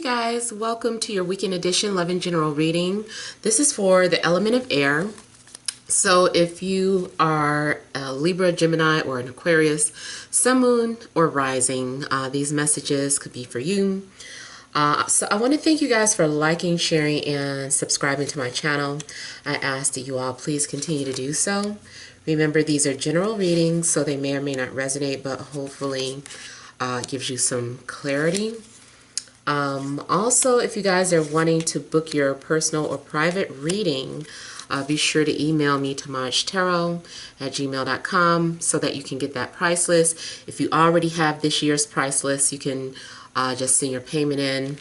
guys, welcome to your weekend edition Love and General reading. This is for the element of air. So if you are a Libra, Gemini, or an Aquarius, Sun, Moon, or Rising, these messages could be for you. So I want to thank you guys for liking, sharing, and subscribing to my channel. I ask that you all please continue to do so. Remember, these are general readings, so they may or may not resonate, but hopefully gives you some clarity. Also, if you guys are wanting to book your personal or private reading, be sure to email me TemajTarot@gmail.com so that you can get that price list. If you already have this year's price list, you can just send your payment in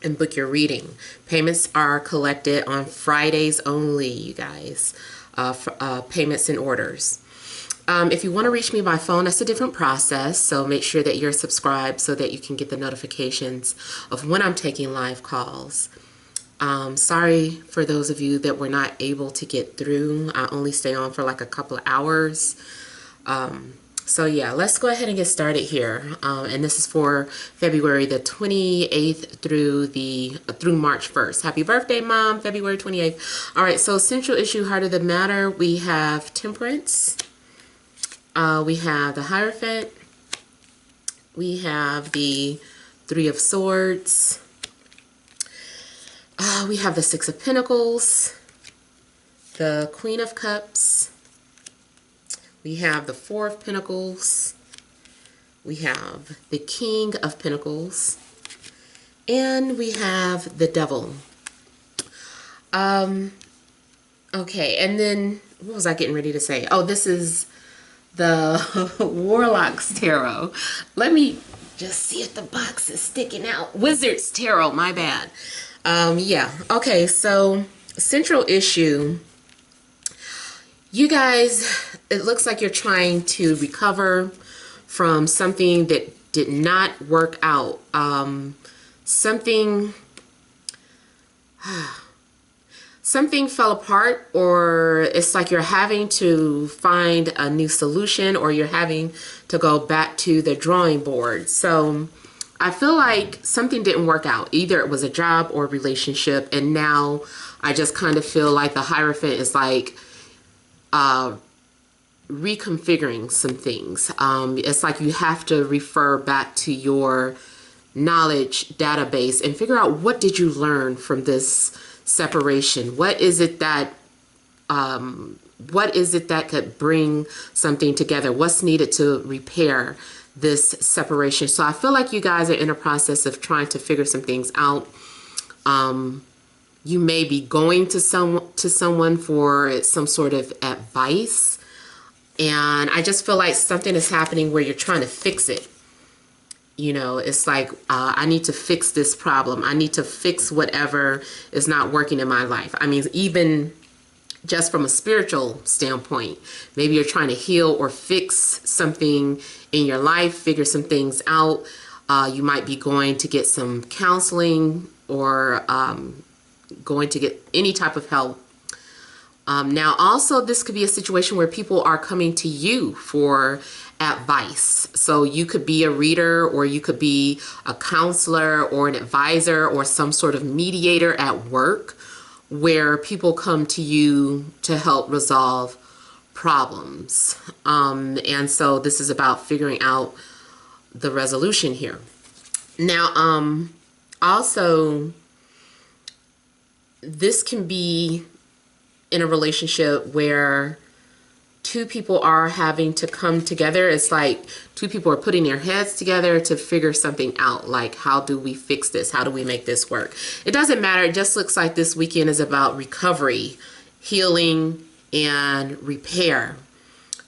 and book your reading. Payments are collected on Fridays only, you guys. Payments and orders. If you want to reach me by phone, that's a different process, so make sure that you're subscribed so that you can get the notifications of when I'm taking live calls. Sorry for those of you that were not able to get through. I only stay on for like a couple of hours. So yeah, let's go ahead and get started here. And this is for February the 28th through March 1st. Happy birthday, Mom, February 28th. All right, so central issue, heart of the matter, we have Temperance. We have the Hierophant. We have the Three of Swords. We have the Six of Pentacles. The Queen of Cups. We have the Four of Pentacles. We have the King of Pentacles. And we have the Devil. Okay, and then what was I getting ready to say? Oh, this is the Warlock's Tarot. Let me just see if the box is sticking out. Wizard's Tarot, my bad. Yeah, okay, so central issue. You guys, it looks like you're trying to recover from something that did not work out. Something fell apart, or it's like you're having to find a new solution, or you're having to go back to the drawing board. So I feel like something didn't work out. Either it was a job or relationship, and now I just kind of feel like the Hierophant is like reconfiguring some things. It's like you have to refer back to your knowledge database and figure out, what did you learn from this separation? What is it that could bring something together? What's needed to repair this separation? So I feel like you guys are in a process of trying to figure some things out. You may be going to someone for some sort of advice, and I just feel like something is happening where you're trying to fix it. You know, it's like, I need to fix this problem. I need to fix whatever is not working in my life. I mean, even just from a spiritual standpoint, maybe you're trying to heal or fix something in your life, figure some things out. You might be going to get some counseling, or going to get any type of help. Now, also, this could be a situation where people are coming to you for advice. So you could be a reader, or you could be a counselor or an advisor or some sort of mediator at work, where people come to you to help resolve problems. And so this is about figuring out the resolution here. Now, also, this can be in a relationship where two people are having to come together. It's like two people are putting their heads together to figure something out. Like, how do we fix this? How do we make this work? It doesn't matter. It just looks like this weekend is about recovery, healing, and repair.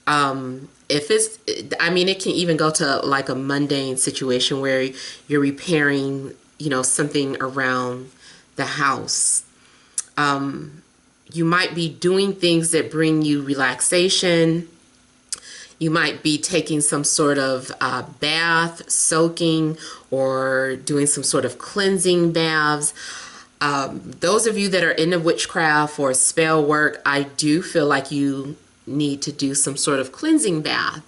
If it's, I mean, it can even go to like a mundane situation where you're repairing, you know, something around the house. You might be doing things that bring you relaxation. You might be taking some sort of bath, soaking, or doing some sort of cleansing baths. Those of you that are into witchcraft or spell work, I do feel like you need to do some sort of cleansing bath,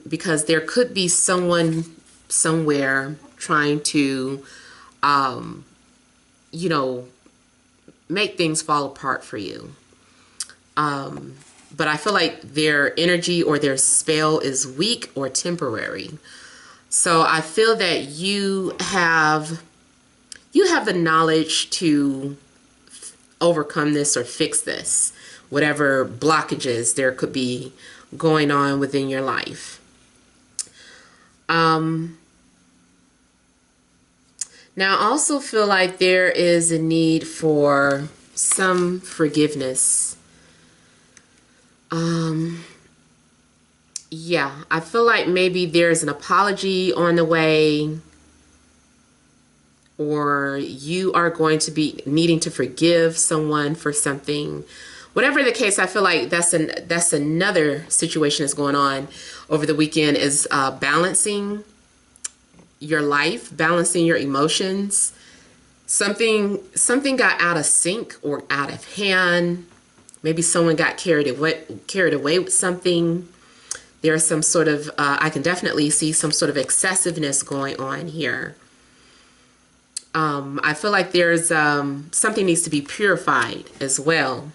because there could be someone somewhere trying to you know, make things fall apart for you. But I feel like their energy or their spell is weak or temporary. So I feel that you have the knowledge to overcome this or fix this, whatever blockages there could be going on within your life. Now, I also feel like there is a need for some forgiveness. Yeah, I feel like maybe there's an apology on the way, or you are going to be needing to forgive someone for something. Whatever the case, I feel like that's another situation that's going on over the weekend, is balancing your life, balancing your emotions. Something got out of sync or out of hand. Maybe someone got carried away with something. There's some sort of, I can definitely see some sort of excessiveness going on here. I feel like there's something needs to be purified as well.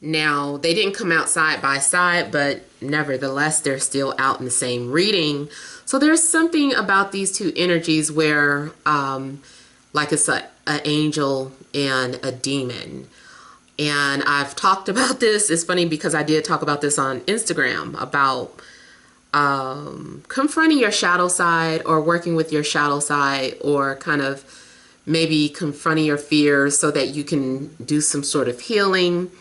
Now, they didn't come out side by side, but nevertheless, they're still out in the same reading. So there's something about these two energies where, like it's an angel and a demon. And I've talked about this. It's funny because I did talk about this on Instagram about confronting your shadow side, or working with your shadow side, or kind of maybe confronting your fears so that you can do some sort of healing.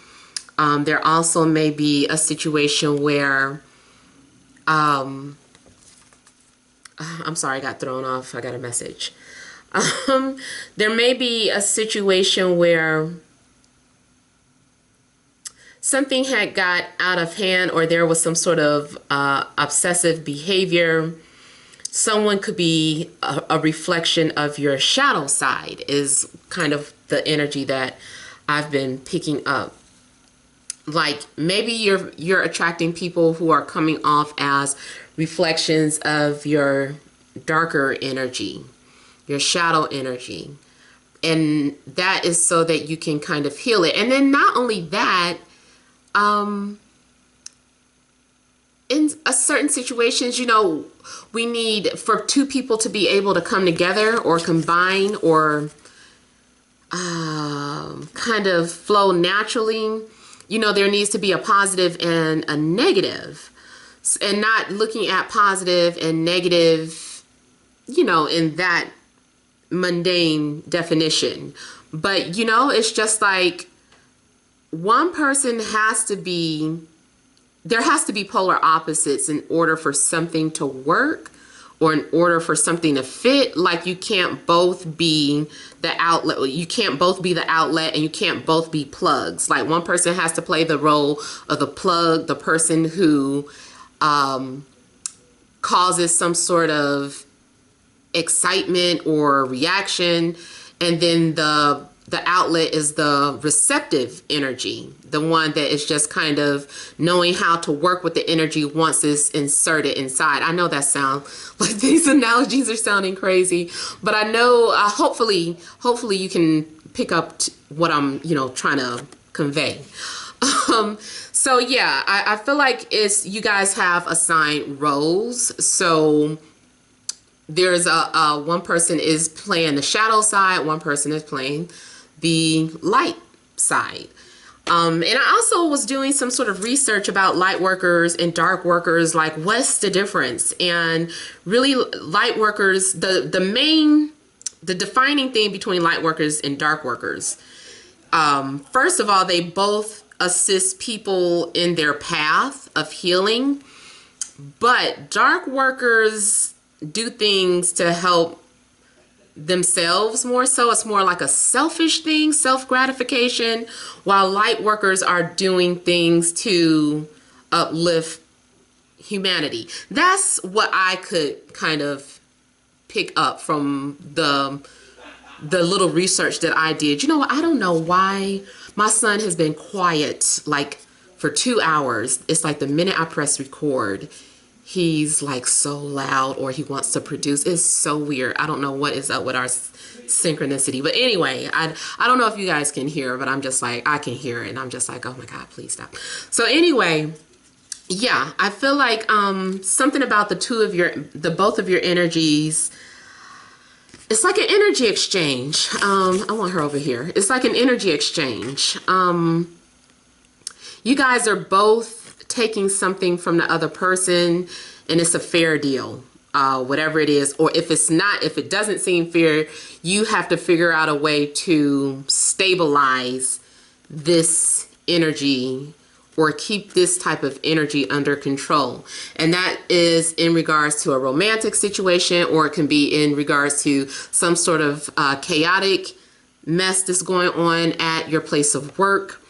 There also may be a situation where, I'm sorry, I got thrown off. I got a message. There may be a situation where something had got out of hand, or there was some sort of obsessive behavior. Someone could be a reflection of your shadow side, is kind of the energy that I've been picking up. Like maybe you're attracting people who are coming off as reflections of your darker energy, your shadow energy. And that is so that you can kind of heal it. And then not only that, in certain situations, you know, we need for two people to be able to come together or combine, or kind of flow naturally. You know, there needs to be a positive and a negative, and not looking at positive and negative, you know, in that mundane definition. But, you know, it's just like one person there has to be polar opposites in order for something to work, or in order for something to fit. Like you can't both be the outlet. You can't both be the outlet, and you can't both be plugs. Like one person has to play the role of the plug, the person who causes some sort of excitement or reaction, and then the outlet is the receptive energy, the one that is just kind of knowing how to work with the energy once it's inserted inside. I know that sounds like these analogies are sounding crazy, but I know hopefully you can pick up what I'm, you know, trying to convey. So yeah, I feel like you guys have assigned roles. So there's one person is playing the shadow side, one person is playing the light side. And I also was doing some sort of research about light workers and dark workers, like what's the difference? And really, light workers, the defining thing between light workers and dark workers, first of all, they both assist people in their path of healing, but dark workers do things to help themselves more so. It's more like a selfish thing, self-gratification, while light workers are doing things to uplift humanity. That's what I could kind of pick up from the little research that I did. You know what? I don't know why my son has been quiet like for 2 hours. It's like the minute I press record, he's like so loud, or he wants to produce. It's so weird. I don't know what is up with our synchronicity. But anyway, I don't know if you guys can hear, but I'm just like, I can hear it. And I'm just like, oh my God, please stop. So anyway, yeah, I feel like something about the both of your energies. It's like an energy exchange. I want her over here. It's like an energy exchange. You guys are both taking something from the other person, and it's a fair deal. Whatever it is, or if it's not, if it doesn't seem fair, you have to figure out a way to stabilize this energy or keep this type of energy under control. And that is in regards to a romantic situation, or it can be in regards to some sort of chaotic mess that's going on at your place of work.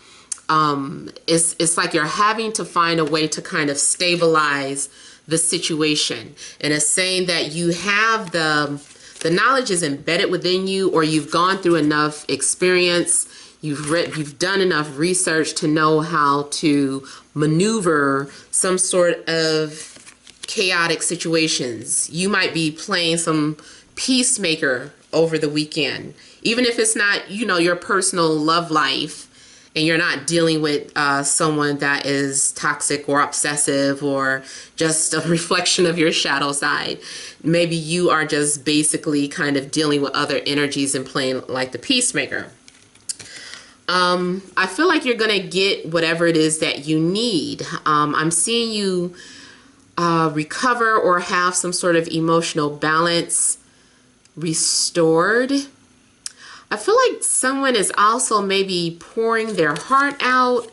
It's like you're having to find a way to kind of stabilize the situation. And it's saying that you have the knowledge is embedded within you, or you've gone through enough experience, you've done enough research to know how to maneuver some sort of chaotic situations. You might be playing some peacemaker over the weekend, even if it's not, you know, your personal love life, and you're not dealing with someone that is toxic or obsessive or just a reflection of your shadow side. Maybe you are just basically kind of dealing with other energies and playing like the peacemaker. I feel like you're going to get whatever it is that you need. I'm seeing you recover or have some sort of emotional balance restored. I feel like someone is also maybe pouring their heart out,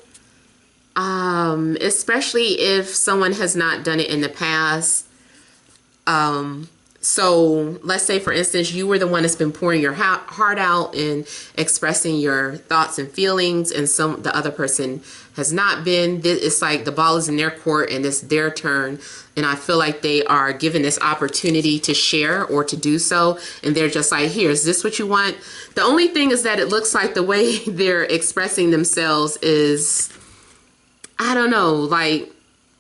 especially if someone has not done it in the past. So let's say, for instance, you were the one that's been pouring your heart out and expressing your thoughts and feelings, and the other person has not been. It's like the ball is in their court and it's their turn. And I feel like they are given this opportunity to share or to do so. And they're just like, here, is this what you want? The only thing is that it looks like the way they're expressing themselves is, I don't know, like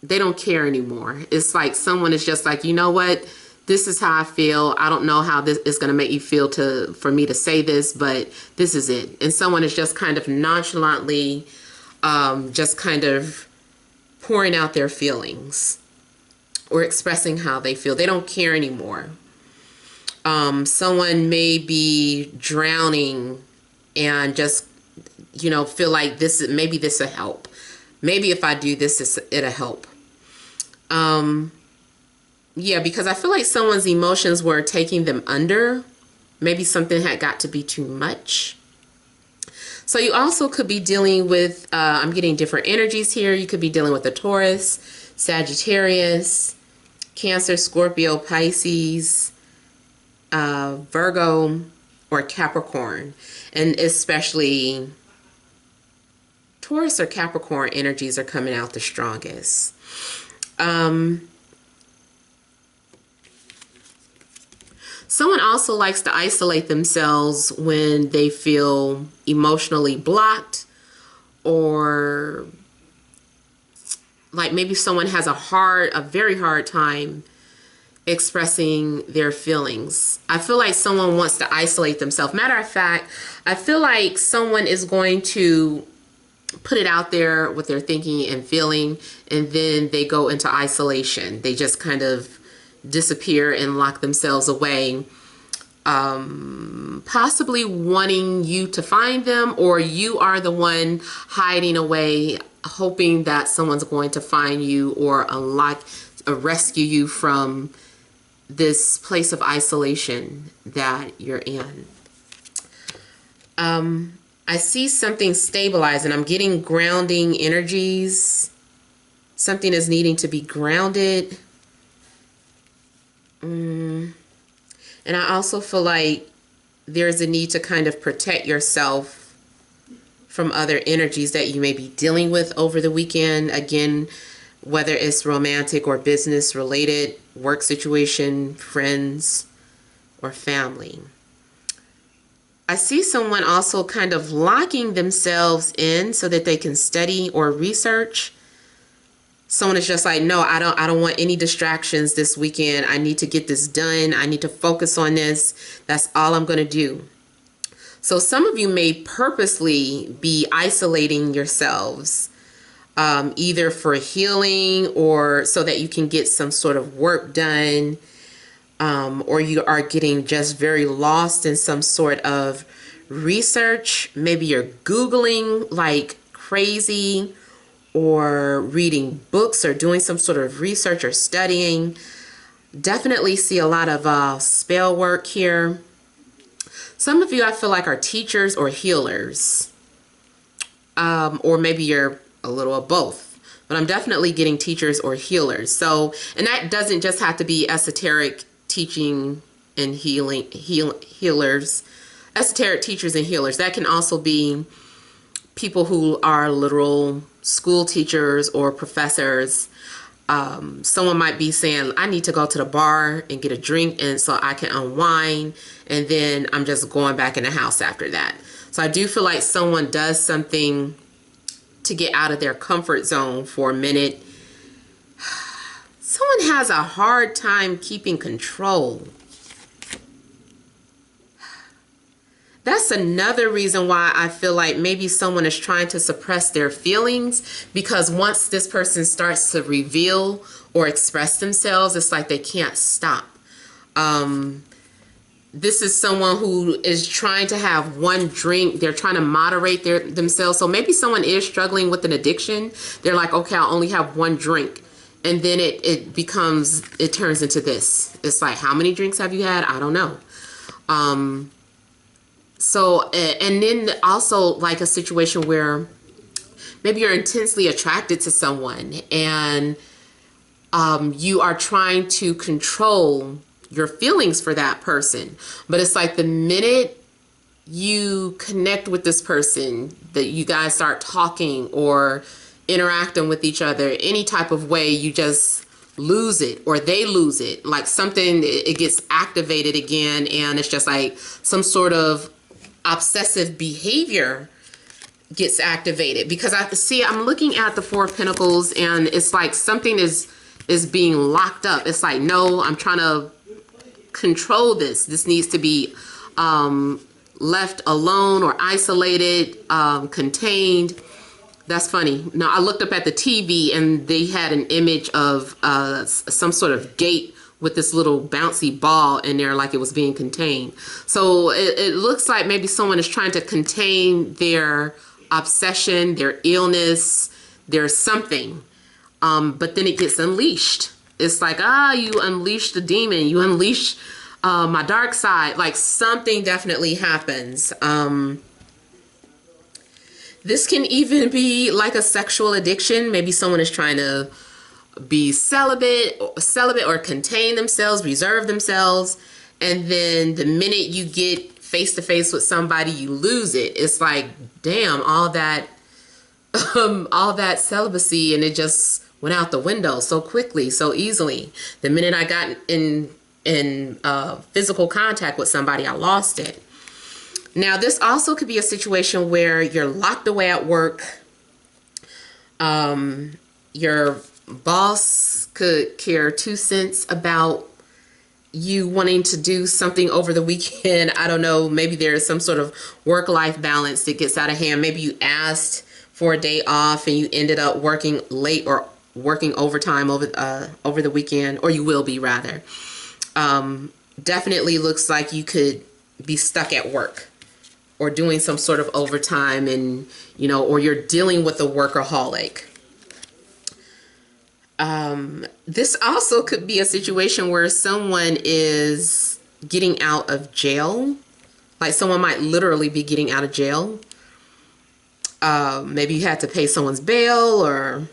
they don't care anymore. It's like someone is just like, you know what? This is how I feel. I don't know how this is going to make you feel for me to say this, but this is it. And someone is just kind of nonchalantly just kind of pouring out their feelings or expressing how they feel. They don't care anymore. Someone may be drowning and just, you know, feel like maybe this will help. Maybe if I do this, it'll help. Yeah, because I feel like someone's emotions were taking them under. Maybe something had got to be too much. So you also could be dealing with, I'm getting different energies here. You could be dealing with a Taurus, Sagittarius, Cancer, Scorpio, Pisces, Virgo, or Capricorn. And especially Taurus or Capricorn energies are coming out the strongest. Someone also likes to isolate themselves when they feel emotionally blocked, or like maybe someone has a very hard time expressing their feelings. I feel like someone wants to isolate themselves. Matter of fact, I feel like someone is going to put it out there what they're thinking and feeling, and then they go into isolation. They just kind of disappear and lock themselves away, possibly wanting you to find them, or you are the one hiding away, hoping that someone's going to find you or rescue you from this place of isolation that you're in. I see something stabilizing. I'm getting grounding energies. Something is needing to be grounded. And I also feel like there's a need to kind of protect yourself from other energies that you may be dealing with over the weekend. Again, whether it's romantic or business related, work situation, friends, or family. I see someone also kind of locking themselves in so that they can study or research. Someone is just like, no, I don't want any distractions this weekend. I need to get this done. I need to focus on this. That's all I'm going to do. So some of you may purposely be isolating yourselves, either for healing or so that you can get some sort of work done, or you are getting just very lost in some sort of research. Maybe you're Googling like crazy, or reading books, or doing some sort of research or studying. Definitely see a lot of spell work here. Some of you, I feel like, are teachers or healers, or maybe you're a little of both, but I'm definitely getting teachers or healers. So, and that doesn't just have to be esoteric teaching and healers, esoteric teachers and healers. That can also be people who are literal school teachers or professors. Someone might be saying, I need to go to the bar and get a drink, and so I can unwind, and then I'm just going back in the house after that. So I do feel like someone does something to get out of their comfort zone for a minute. Someone has a hard time keeping control. That's another reason why I feel like maybe someone is trying to suppress their feelings, because once this person starts to reveal or express themselves, it's like they can't stop. This is someone who is trying to have one drink. They're trying to moderate themselves. So maybe someone is struggling with an addiction. They're like, okay, I'll only have one drink. And then it turns into this. It's like, how many drinks have you had? I don't know. So, and then also like a situation where maybe you're intensely attracted to someone, and you are trying to control your feelings for that person. But it's like the minute you connect with this person, that you guys start talking or interacting with each other any type of way, you just lose it, or they lose it. Like something, it gets activated again, and it's just like some sort of obsessive behavior gets activated. Because I'm looking at the Four of Pentacles, and it's like something is being locked up. It's like, no, I'm trying to control this. This needs to be left alone or isolated, contained. That's funny. Now, I looked up at the TV, and they had an image of some sort of gate with this little bouncy ball in there, like it was being contained. So it looks like maybe someone is trying to contain their obsession, their illness, their something. But then it gets unleashed. It's like, you unleash the demon, you unleash my dark side. Like something definitely happens. This can even be like a sexual addiction. Maybe someone is trying to be celibate or contain themselves, reserve themselves. And then the minute you get face to face with somebody, you lose it. It's like, damn, all that celibacy, and it just went out the window so quickly, so easily. The minute I got in physical contact with somebody, I lost it. Now, this also could be a situation where you're locked away at work. Your boss could care 2 cents about you wanting to do something over the weekend. I don't know. Maybe there's some sort of work-life balance that gets out of hand. Maybe you asked for a day off and you ended up working late or working overtime over the weekend, or you will be rather. Definitely looks like you could be stuck at work or doing some sort of overtime, and or you're dealing with a workaholic. This also could be a situation where someone is getting out of jail. Like someone might literally be getting out of jail. Maybe you had to pay someone's bail, or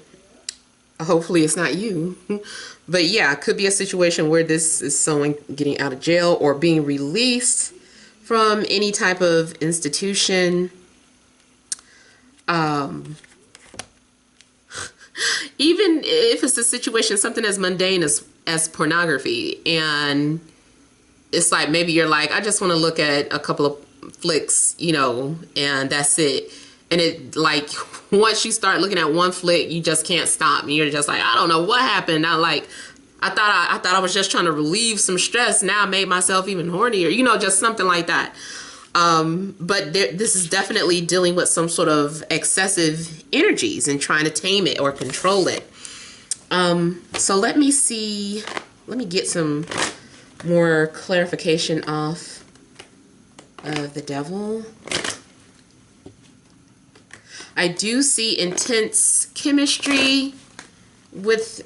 hopefully it's not you. But yeah, it could be a situation where this is someone getting out of jail or being released from any type of institution. Even if it's a situation, something as mundane as pornography, and it's like maybe you're like, I just want to look at a couple of flicks, and that's it. And it like once you start looking at one flick, you just can't stop. And you're just like, I don't know what happened. I thought I was just trying to relieve some stress. Now I made myself even hornier. You know, just something like that. But this is definitely dealing with some sort of excessive energies and trying to tame it or control it. So let me see. Let me get some more clarification off of the devil. I do see intense chemistry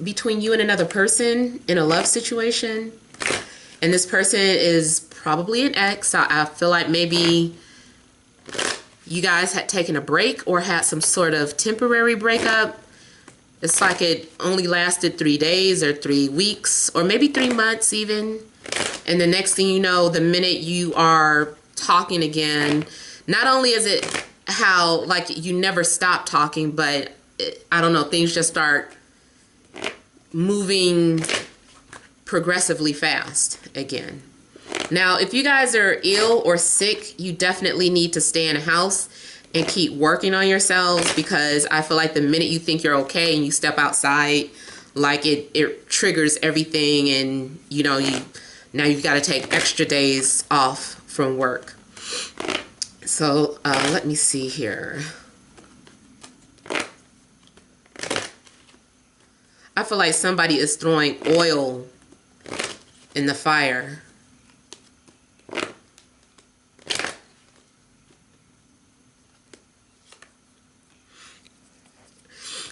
between you and another person in a love situation. And this person is probably an ex. I feel like maybe you guys had taken a break or had some sort of temporary breakup. It's like it only lasted 3 days or 3 weeks or maybe 3 months even. And the next thing you know, the minute you are talking again, not only is it how like you never stop talking, but I don't know, things just start moving progressively fast again. Now, if you guys are ill or sick, you definitely need to stay in a house and keep working on yourselves, because I feel like the minute you think you're okay and you step outside, like it triggers everything, and you know, now you've got to take extra days off from work. So let me see here. I feel like somebody is throwing oil in the fire.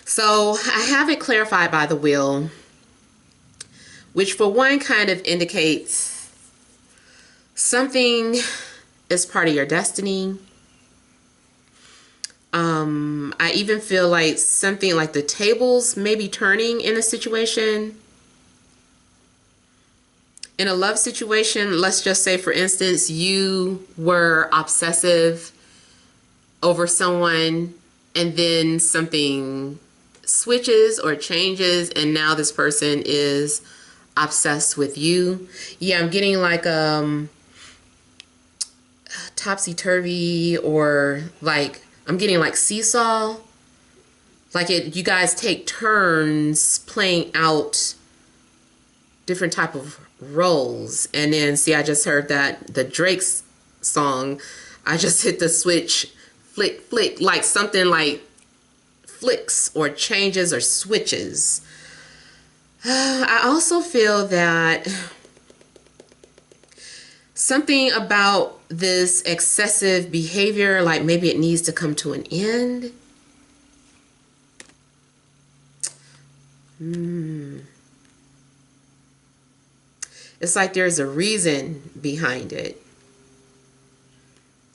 So I have it clarified by the wheel, which for one kind of indicates something is part of your destiny. I even feel like something like the tables may be turning in a situation. In a love situation, let's just say, for instance, you were obsessive over someone and then something switches or changes and now this person is obsessed with you. Yeah, I'm getting like topsy-turvy, or like I'm getting like seesaw. Like you guys take turns playing out different type of roles. And then see, I just heard that the Drake's song, I just hit the switch, flick, flick, like something like flicks or changes or switches. I also feel that something about this excessive behavior, like maybe it needs to come to an end. It's like there's a reason behind it.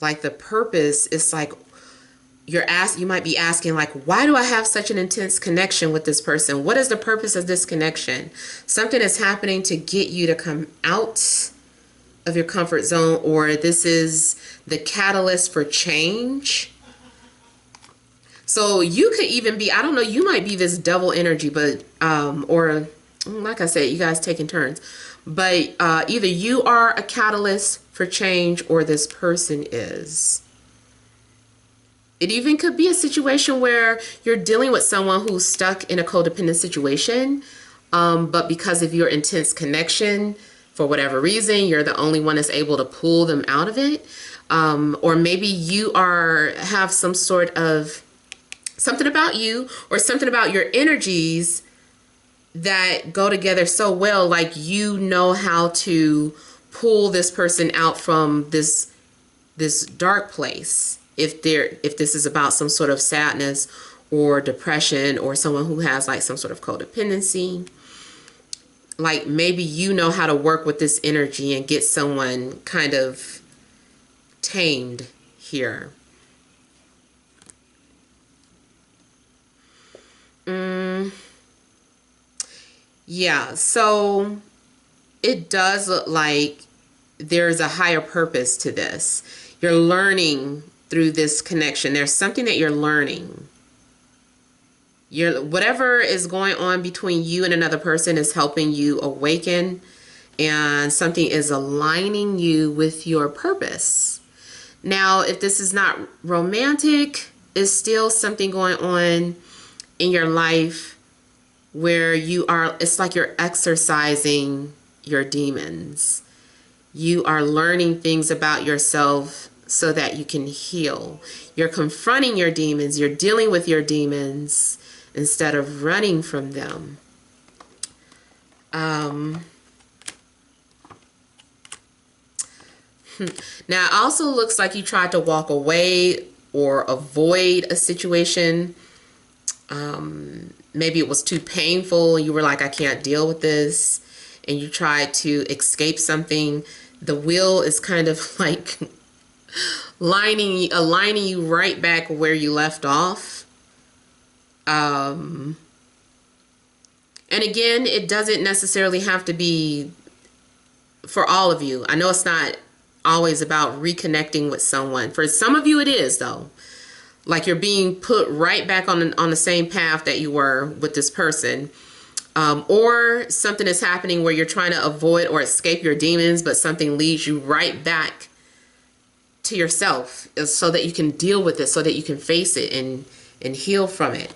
Like the purpose is like you might be asking, like, why do I have such an intense connection with this person? What is the purpose of this connection? Something is happening to get you to come out of your comfort zone, or this is the catalyst for change. So you could even be, I don't know, you might be this double energy, but or like I said, you guys taking turns, but either you are a catalyst for change or this person is. It even could be a situation where you're dealing with someone who's stuck in a codependent situation, but because of your intense connection, for whatever reason, you're the only one that's able to pull them out of it. Or maybe you have some sort of something about you or something about your energies that go together so well, like you know how to pull this person out from this dark place. If this is about some sort of sadness or depression, or someone who has like some sort of codependency, like maybe you know how to work with this energy and get someone kind of tamed here. Yeah, so it does look like there's a higher purpose to this. You're learning through this connection. There's something that you're learning. Whatever is going on between you and another person is helping you awaken, and something is aligning you with your purpose. Now, if this is not romantic, is still something going on in your life where you are, it's like you're exercising your demons. You are learning things about yourself so that you can heal. You're confronting your demons. You're dealing with your demons instead of running from them. Now, it also looks like you tried to walk away or avoid a situation. Maybe it was too painful. You were like, I can't deal with this. And you tried to escape something. The wheel is kind of like aligning you right back where you left off. And again, it doesn't necessarily have to be for all of you. I know it's not always about reconnecting with someone. For some of you, it is, though. Like you're being put right back on the same path that you were with this person. Or something is happening where you're trying to avoid or escape your demons, but something leads you right back to yourself so that you can deal with it, so that you can face it and heal from it.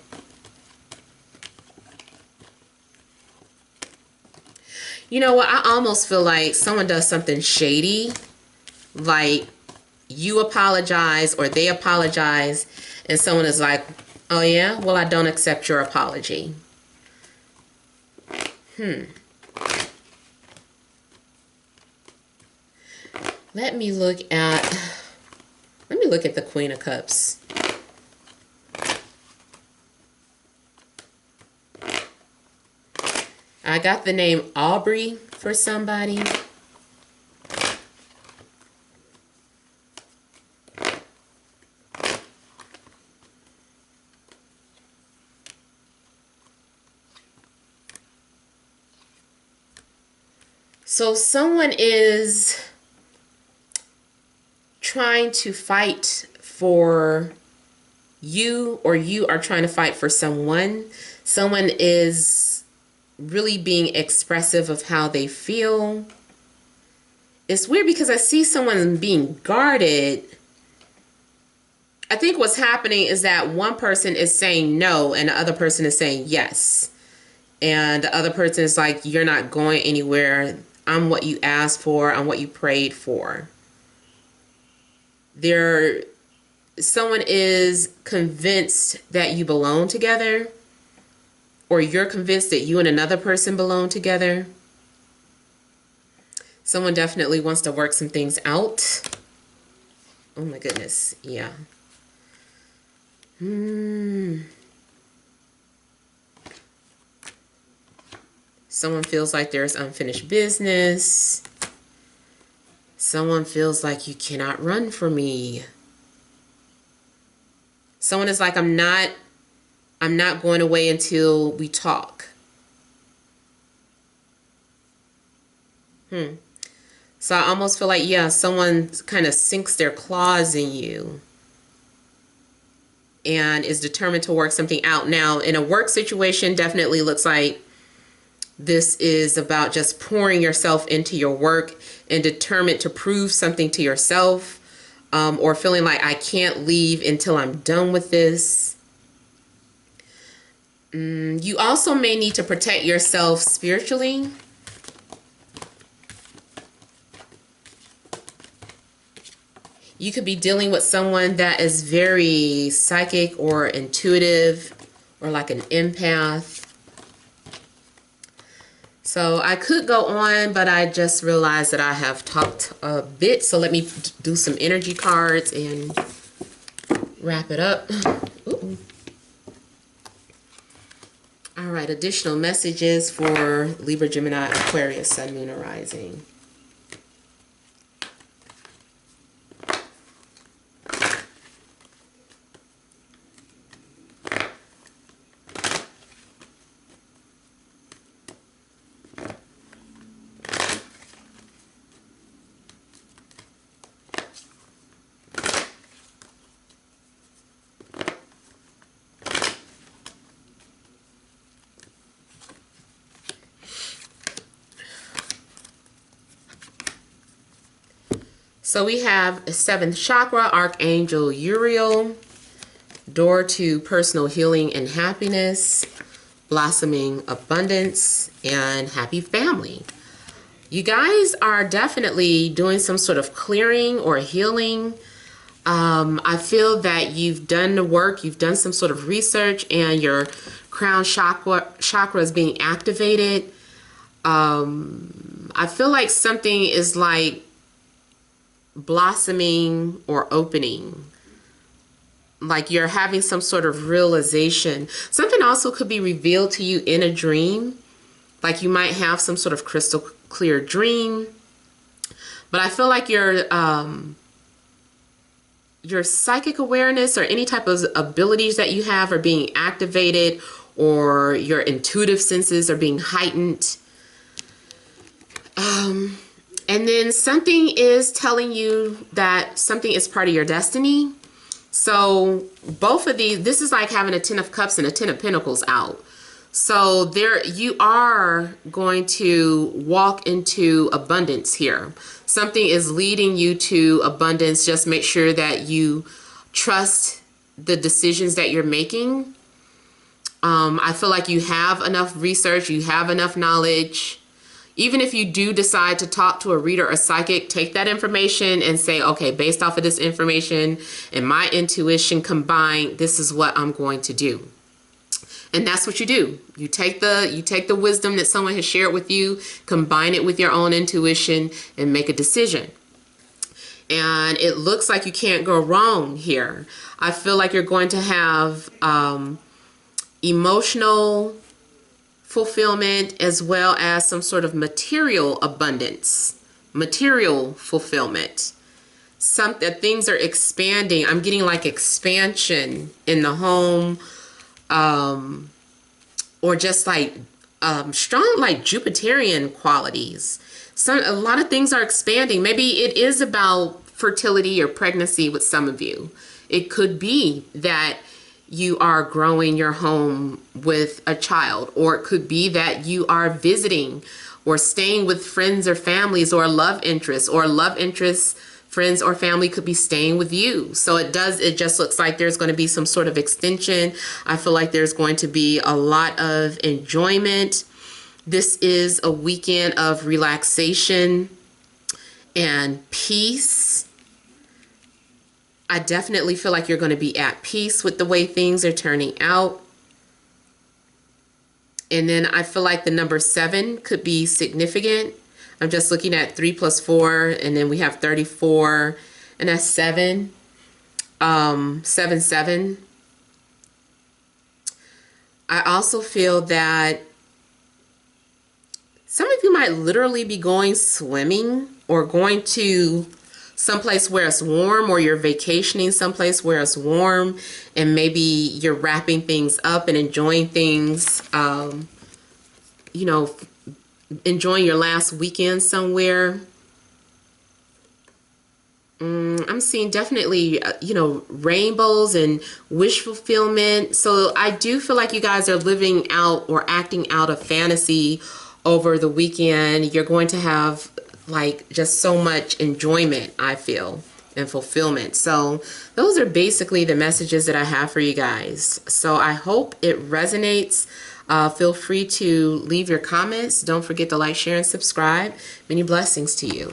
You know what? I almost feel like someone does something shady, like you apologize or they apologize, and someone is like, oh yeah, well, I don't accept your apology. Let me look at the Queen of Cups. I got the name Aubrey for somebody. So someone is trying to fight for you, or you are trying to fight for someone. Someone is really being expressive of how they feel. It's weird because I see someone being guarded. I think what's happening is that one person is saying no and the other person is saying yes. And the other person is like, you're not going anywhere. I'm what you asked for. I'm what you prayed for. Someone is convinced that you belong together, or you're convinced that you and another person belong together. Someone definitely wants to work some things out. Oh my goodness. Yeah. Someone feels like there's unfinished business. Someone feels like you cannot run from me. Someone is like, I'm not going away until we talk. So I almost feel like, yeah, someone kind of sinks their claws in you and is determined to work something out. Now, in a work situation, definitely looks like this is about just pouring yourself into your work and determined to prove something to yourself, or feeling like I can't leave until I'm done with this. You also may need to protect yourself spiritually. You could be dealing with someone that is very psychic or intuitive, or like an empath. So I could go on, but I just realized that I have talked a bit. So let me do some energy cards and wrap it up. Ooh. All right, additional messages for Libra, Gemini, Aquarius, Sun, Moon, or Rising. So we have a 7th chakra, Archangel Uriel. door to personal healing and happiness, blossoming abundance, and happy family. You guys are definitely doing some sort of clearing or healing. I feel that you've done the work, you've done some sort of research, and your crown chakra is being activated. I feel like something is like blossoming or opening. Like you're having some sort of realization. Something also could be revealed to you in a dream. Like you might have some sort of crystal clear dream. But I feel like your psychic awareness or any type of abilities that you have are being activated, or your intuitive senses are being heightened. And then something is telling you that something is part of your destiny. So both of these, this is like having a 10 of Cups and a 10 of Pentacles out. So there, you are going to walk into abundance here. Something is leading you to abundance. Just make sure that you trust the decisions that you're making. I feel like you have enough research, you have enough knowledge. Even if you do decide to talk to a reader or psychic, take that information and say, okay, based off of this information and my intuition combined, this is what I'm going to do. And that's what you do. You take the wisdom that someone has shared with you, combine it with your own intuition, and make a decision. And it looks like you can't go wrong here. I feel like you're going to have emotional fulfillment, as well as some sort of material abundance, material fulfillment. Things are expanding. I'm getting like expansion in the home, or just like strong like Jupiterian qualities. A lot of things are expanding. Maybe it is about fertility or pregnancy with some of you. It could be that you are growing your home with a child, or it could be that you are visiting or staying with friends or families or love interests, or love interests, friends or family could be staying with you. So it just looks like there's going to be some sort of extension. I feel like there's going to be a lot of enjoyment. This is a weekend of relaxation and peace. I definitely feel like you're going to be at peace with the way things are turning out. And then I feel like the number 7 could be significant. I'm just looking at 3 plus 4, and then we have 34, and that's 7. 7, 7. I also feel that some of you might literally be going swimming, or going to someplace where it's warm, or you're vacationing someplace where it's warm, and maybe you're wrapping things up and enjoying things, you know, enjoying your last weekend somewhere. I'm seeing definitely, you know, rainbows and wish fulfillment. So I do feel like you guys are living out or acting out a fantasy over the weekend. You're going to have like just so much enjoyment, I feel, and fulfillment. So those are basically the messages that I have for you guys. So I hope it resonates. Feel free to leave your comments. Don't forget to like, share, and subscribe. Many blessings to you.